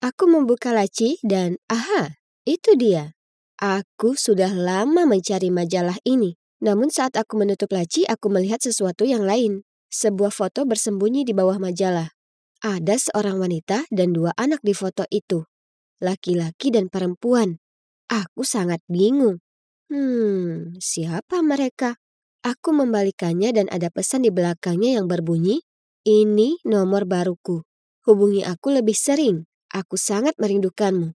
Aku membuka laci dan aha, itu dia. Aku sudah lama mencari majalah ini. Namun saat aku menutup laci, aku melihat sesuatu yang lain. Sebuah foto bersembunyi di bawah majalah. Ada seorang wanita dan dua anak di foto itu. Laki-laki dan perempuan. Aku sangat bingung. Siapa mereka? Aku membalikannya dan ada pesan di belakangnya yang berbunyi, "Ini nomor baruku. Hubungi aku lebih sering. Aku sangat merindukanmu."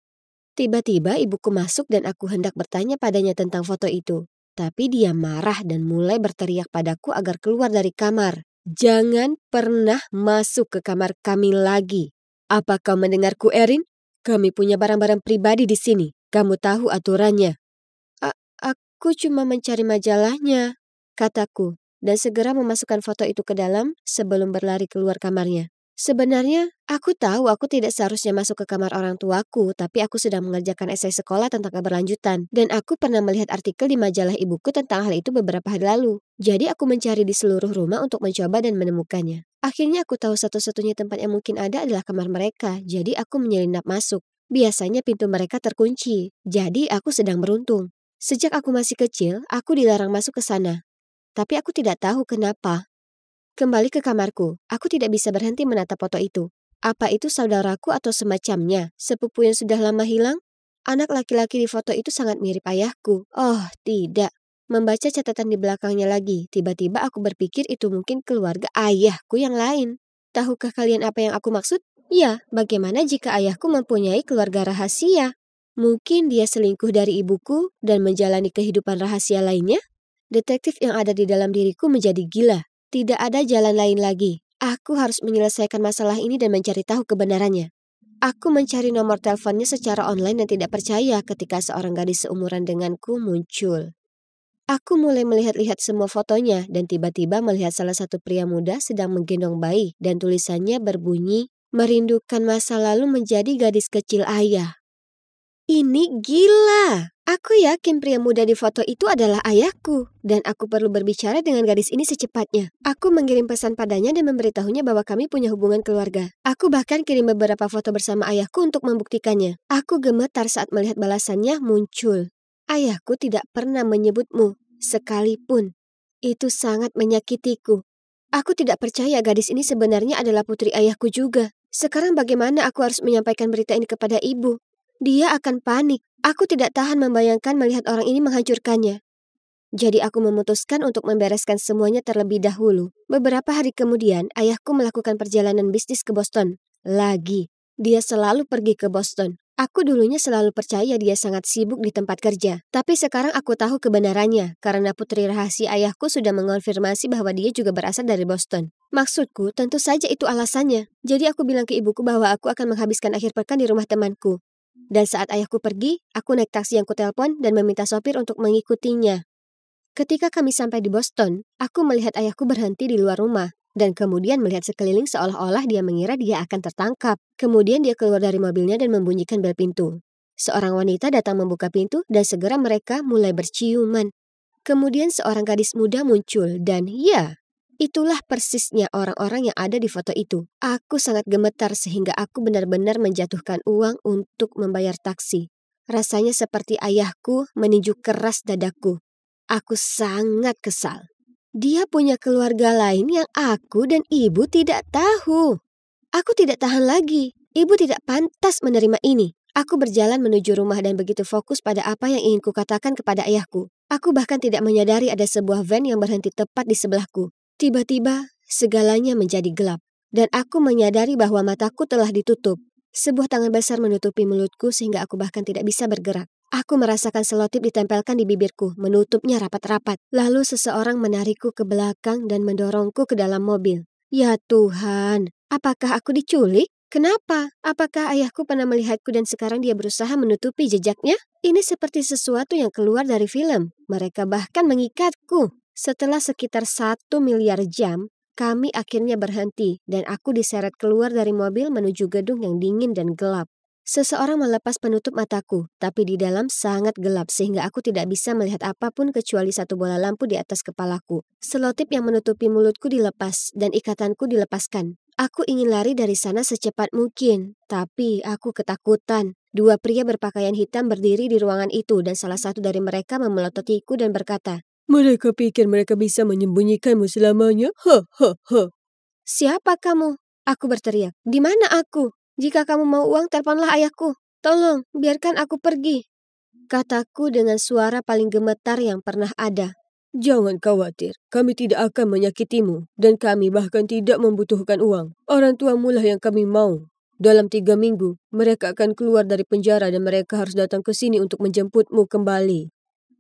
Tiba-tiba ibuku masuk dan aku hendak bertanya padanya tentang foto itu. Tapi dia marah dan mulai berteriak padaku agar keluar dari kamar. "Jangan pernah masuk ke kamar kami lagi. Apa kau mendengarku, Erin? Kami punya barang-barang pribadi di sini. Kamu tahu aturannya." Aku cuma mencari majalahnya, kataku, dan segera memasukkan foto itu ke dalam sebelum berlari keluar kamarnya. Sebenarnya, aku tahu aku tidak seharusnya masuk ke kamar orang tuaku, tapi aku sedang mengerjakan esai sekolah tentang keberlanjutan, dan aku pernah melihat artikel di majalah ibuku tentang hal itu beberapa hari lalu. Jadi aku mencari di seluruh rumah untuk mencoba dan menemukannya. Akhirnya aku tahu satu-satunya tempat yang mungkin ada adalah kamar mereka, jadi aku menyelinap masuk. Biasanya pintu mereka terkunci, jadi aku sedang beruntung. Sejak aku masih kecil, aku dilarang masuk ke sana. Tapi aku tidak tahu kenapa. Kembali ke kamarku, aku tidak bisa berhenti menatap foto itu. Apa itu saudaraku atau semacamnya, sepupu yang sudah lama hilang? Anak laki-laki di foto itu sangat mirip ayahku. Oh, tidak. Membaca catatan di belakangnya lagi, tiba-tiba aku berpikir itu mungkin keluarga ayahku yang lain. Tahukah kalian apa yang aku maksud? Ya, bagaimana jika ayahku mempunyai keluarga rahasia? Mungkin dia selingkuh dari ibuku dan menjalani kehidupan rahasia lainnya? Detektif yang ada di dalam diriku menjadi gila. Tidak ada jalan lain lagi. Aku harus menyelesaikan masalah ini dan mencari tahu kebenarannya. Aku mencari nomor teleponnya secara online dan tidak percaya ketika seorang gadis seumuran denganku muncul. Aku mulai melihat-lihat semua fotonya dan tiba-tiba melihat salah satu pria muda sedang menggendong bayi dan tulisannya berbunyi, "Merindukan masa lalu menjadi gadis kecil ayah." Ini gila! Aku yakin pria muda di foto itu adalah ayahku, dan aku perlu berbicara dengan gadis ini secepatnya. Aku mengirim pesan padanya dan memberitahunya bahwa kami punya hubungan keluarga. Aku bahkan kirim beberapa foto bersama ayahku untuk membuktikannya. Aku gemetar saat melihat balasannya muncul. Ayahku tidak pernah menyebutmu, sekalipun. Itu sangat menyakitiku. Aku tidak percaya gadis ini sebenarnya adalah putri ayahku juga. Sekarang bagaimana aku harus menyampaikan berita ini kepada ibu? Dia akan panik. Aku tidak tahan membayangkan melihat orang ini menghancurkannya. Jadi aku memutuskan untuk membereskan semuanya terlebih dahulu. Beberapa hari kemudian, ayahku melakukan perjalanan bisnis ke Boston. Lagi, dia selalu pergi ke Boston. Aku dulunya selalu percaya dia sangat sibuk di tempat kerja. Tapi sekarang aku tahu kebenarannya, karena putri rahasia ayahku sudah mengonfirmasi bahwa dia juga berasal dari Boston. Maksudku, tentu saja itu alasannya. Jadi aku bilang ke ibuku bahwa aku akan menghabiskan akhir pekan di rumah temanku. Dan saat ayahku pergi, aku naik taksi yang kutelpon dan meminta sopir untuk mengikutinya. Ketika kami sampai di Boston, aku melihat ayahku berhenti di luar rumah dan kemudian melihat sekeliling seolah-olah dia mengira dia akan tertangkap. Kemudian dia keluar dari mobilnya dan membunyikan bel pintu. Seorang wanita datang membuka pintu dan segera mereka mulai berciuman. Kemudian seorang gadis muda muncul dan ya, itulah persisnya orang-orang yang ada di foto itu. Aku sangat gemetar sehingga aku benar-benar menjatuhkan uang untuk membayar taksi. Rasanya seperti ayahku meninju keras dadaku. Aku sangat kesal. Dia punya keluarga lain yang aku dan ibu tidak tahu. Aku tidak tahan lagi. Ibu tidak pantas menerima ini. Aku berjalan menuju rumah dan begitu fokus pada apa yang ingin kukatakan kepada ayahku. Aku bahkan tidak menyadari ada sebuah van yang berhenti tepat di sebelahku. Tiba-tiba, segalanya menjadi gelap, dan aku menyadari bahwa mataku telah ditutup. Sebuah tangan besar menutupi mulutku sehingga aku bahkan tidak bisa bergerak. Aku merasakan selotip ditempelkan di bibirku, menutupnya rapat-rapat. Lalu seseorang menarikku ke belakang dan mendorongku ke dalam mobil. Ya Tuhan, apakah aku diculik? Kenapa? Apakah ayahku pernah melihatku dan sekarang dia berusaha menutupi jejaknya? Ini seperti sesuatu yang keluar dari film. Mereka bahkan mengikatku. Setelah sekitar 1 miliar jam, kami akhirnya berhenti dan aku diseret keluar dari mobil menuju gedung yang dingin dan gelap. Seseorang melepas penutup mataku, tapi di dalam sangat gelap sehingga aku tidak bisa melihat apapun kecuali satu bola lampu di atas kepalaku. Selotip yang menutupi mulutku dilepas dan ikatanku dilepaskan. Aku ingin lari dari sana secepat mungkin, tapi aku ketakutan. Dua pria berpakaian hitam berdiri di ruangan itu dan salah satu dari mereka memelototiku dan berkata, Mereka pikir mereka bisa menyembunyikanmu selamanya? Ha, ha, ha. "Siapa kamu?" Aku berteriak. "Di mana aku? Jika kamu mau uang, teleponlah ayahku. Tolong, biarkan aku pergi," kataku dengan suara paling gemetar yang pernah ada. Jangan khawatir, kami tidak akan menyakitimu dan kami bahkan tidak membutuhkan uang. Orang tuamu lah yang kami mau. Dalam 3 minggu, mereka akan keluar dari penjara dan mereka harus datang ke sini untuk menjemputmu kembali.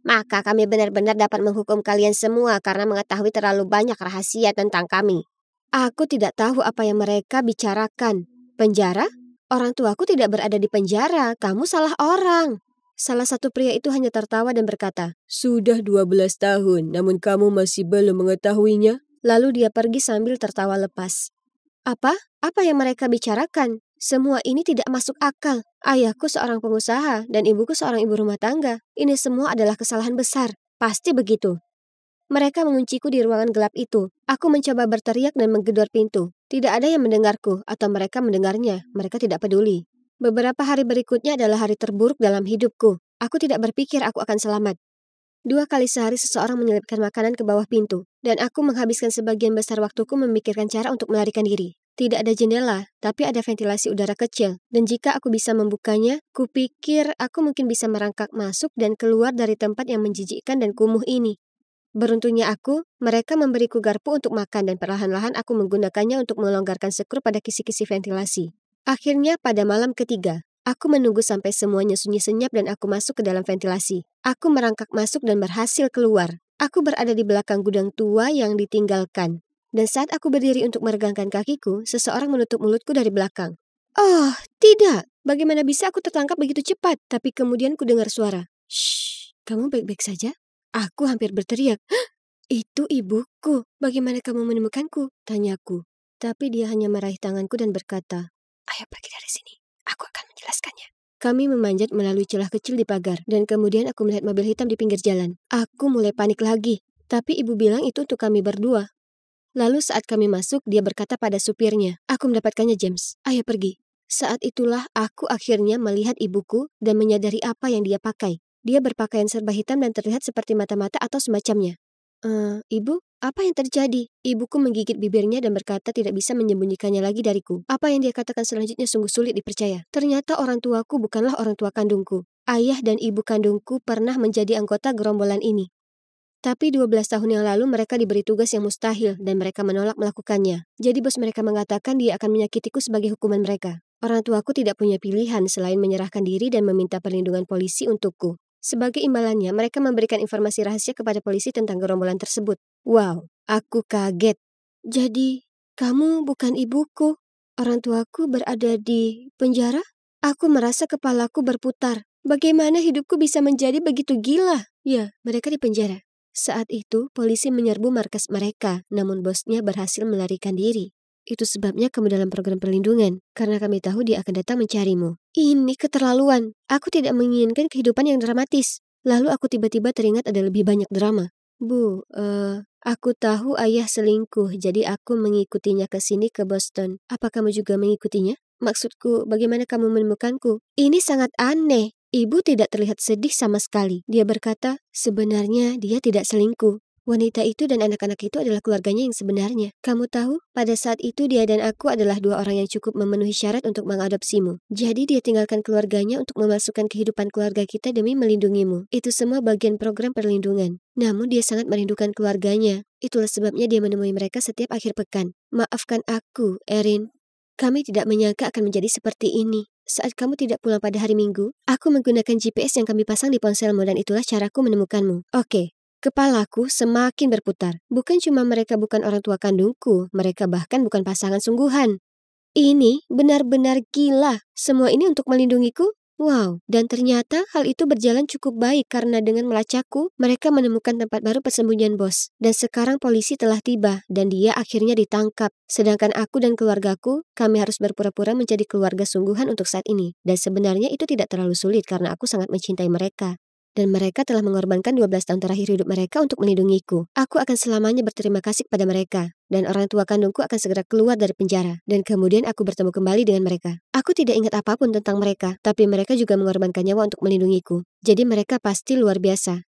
Maka kami benar-benar dapat menghukum kalian semua karena mengetahui terlalu banyak rahasia tentang kami. Aku tidak tahu apa yang mereka bicarakan. Penjara? Orang tuaku tidak berada di penjara, kamu salah orang. Salah satu pria itu hanya tertawa dan berkata, Sudah 12 tahun, namun kamu masih belum mengetahuinya? Lalu dia pergi sambil tertawa lepas. Apa? Apa yang mereka bicarakan? Semua ini tidak masuk akal. Ayahku seorang pengusaha dan ibuku seorang ibu rumah tangga. Ini semua adalah kesalahan besar. Pasti begitu. Mereka mengunciku di ruangan gelap itu. Aku mencoba berteriak dan menggedor pintu. Tidak ada yang mendengarku atau mereka mendengarnya. Mereka tidak peduli. Beberapa hari berikutnya adalah hari terburuk dalam hidupku. Aku tidak berpikir aku akan selamat. 2 kali sehari seseorang menyelipkan makanan ke bawah pintu, dan aku menghabiskan sebagian besar waktuku memikirkan cara untuk melarikan diri. Tidak ada jendela, tapi ada ventilasi udara kecil, dan jika aku bisa membukanya, kupikir aku mungkin bisa merangkak masuk dan keluar dari tempat yang menjijikkan dan kumuh ini. Beruntungnya aku, mereka memberiku garpu untuk makan dan perlahan-lahan aku menggunakannya untuk melonggarkan skru pada kisi-kisi ventilasi. Akhirnya pada malam ketiga, aku menunggu sampai semuanya sunyi senyap dan aku masuk ke dalam ventilasi. Aku merangkak masuk dan berhasil keluar. Aku berada di belakang gudang tua yang ditinggalkan. Dan saat aku berdiri untuk meregangkan kakiku, seseorang menutup mulutku dari belakang. Oh, tidak! Bagaimana bisa aku tertangkap begitu cepat? Tapi kemudian ku dengar suara. Shh, kamu baik-baik saja? Aku hampir berteriak. "Hah, itu ibuku. Bagaimana kamu menemukanku?" tanyaku. Tapi dia hanya meraih tanganku dan berkata, "Ayo pergi dari sini. Aku akan menjelaskannya." Kami memanjat melalui celah kecil di pagar, dan kemudian aku melihat mobil hitam di pinggir jalan. Aku mulai panik lagi, tapi ibu bilang itu untuk kami berdua. Lalu saat kami masuk, dia berkata pada supirnya, "Aku mendapatkannya, James. Ayo pergi." Saat itulah aku akhirnya melihat ibuku dan menyadari apa yang dia pakai. Dia berpakaian serba hitam dan terlihat seperti mata-mata atau semacamnya. Ibu, apa yang terjadi?" Ibuku menggigit bibirnya dan berkata tidak bisa menyembunyikannya lagi dariku. Apa yang dia katakan selanjutnya sungguh sulit dipercaya. Ternyata orang tuaku bukanlah orang tua kandungku. Ayah dan ibu kandungku pernah menjadi anggota gerombolan ini. Tapi 12 tahun yang lalu mereka diberi tugas yang mustahil dan mereka menolak melakukannya. Jadi bos mereka mengatakan dia akan menyakitiku sebagai hukuman mereka. Orang tuaku tidak punya pilihan selain menyerahkan diri dan meminta perlindungan polisi untukku. Sebagai imbalannya, mereka memberikan informasi rahasia kepada polisi tentang gerombolan tersebut. Wow, aku kaget. Jadi, kamu bukan ibuku. Orang tuaku berada di penjara? Aku merasa kepalaku berputar. Bagaimana hidupku bisa menjadi begitu gila? Ya, mereka di penjara. Saat itu, polisi menyerbu markas mereka, namun bosnya berhasil melarikan diri. Itu sebabnya kamu dalam program perlindungan, karena kami tahu dia akan datang mencarimu. Ini keterlaluan. Aku tidak menginginkan kehidupan yang dramatis. Lalu aku tiba-tiba teringat ada lebih banyak drama. Bu, aku tahu ayah selingkuh, jadi aku mengikutinya ke sini ke Boston. Apa kamu juga mengikutinya? Maksudku, bagaimana kamu menemukanku? Ini sangat aneh. Ibu tidak terlihat sedih sama sekali. Dia berkata, sebenarnya dia tidak selingkuh. Wanita itu dan anak-anak itu adalah keluarganya yang sebenarnya. Kamu tahu, pada saat itu dia dan aku adalah 2 orang yang cukup memenuhi syarat untuk mengadopsimu. Jadi dia tinggalkan keluarganya untuk memasukkan kehidupan keluarga kita demi melindungimu. Itu semua bagian program perlindungan. Namun dia sangat merindukan keluarganya. Itulah sebabnya dia menemui mereka setiap akhir pekan. Maafkan aku, Erin. Kami tidak menyangka akan menjadi seperti ini. Saat kamu tidak pulang pada hari Minggu, aku menggunakan GPS yang kami pasang di ponselmu dan itulah caraku menemukanmu. Oke. Kepalaku semakin berputar. Bukan cuma mereka bukan orang tua kandungku, mereka bahkan bukan pasangan sungguhan. Ini benar-benar gila. Semua ini untuk melindungiku? Wow, dan ternyata hal itu berjalan cukup baik karena dengan melacakku, mereka menemukan tempat baru persembunyian bos. Dan sekarang polisi telah tiba dan dia akhirnya ditangkap. Sedangkan aku dan keluargaku, kami harus berpura-pura menjadi keluarga sungguhan untuk saat ini. Dan sebenarnya itu tidak terlalu sulit karena aku sangat mencintai mereka. Dan mereka telah mengorbankan 12 tahun terakhir hidup mereka untuk melindungiku. Aku akan selamanya berterima kasih kepada mereka. dan orang tua kandungku akan segera keluar dari penjara. Dan kemudian aku bertemu kembali dengan mereka. Aku tidak ingat apapun tentang mereka, tapi mereka juga mengorbankan nyawa untuk melindungiku. Jadi mereka pasti luar biasa.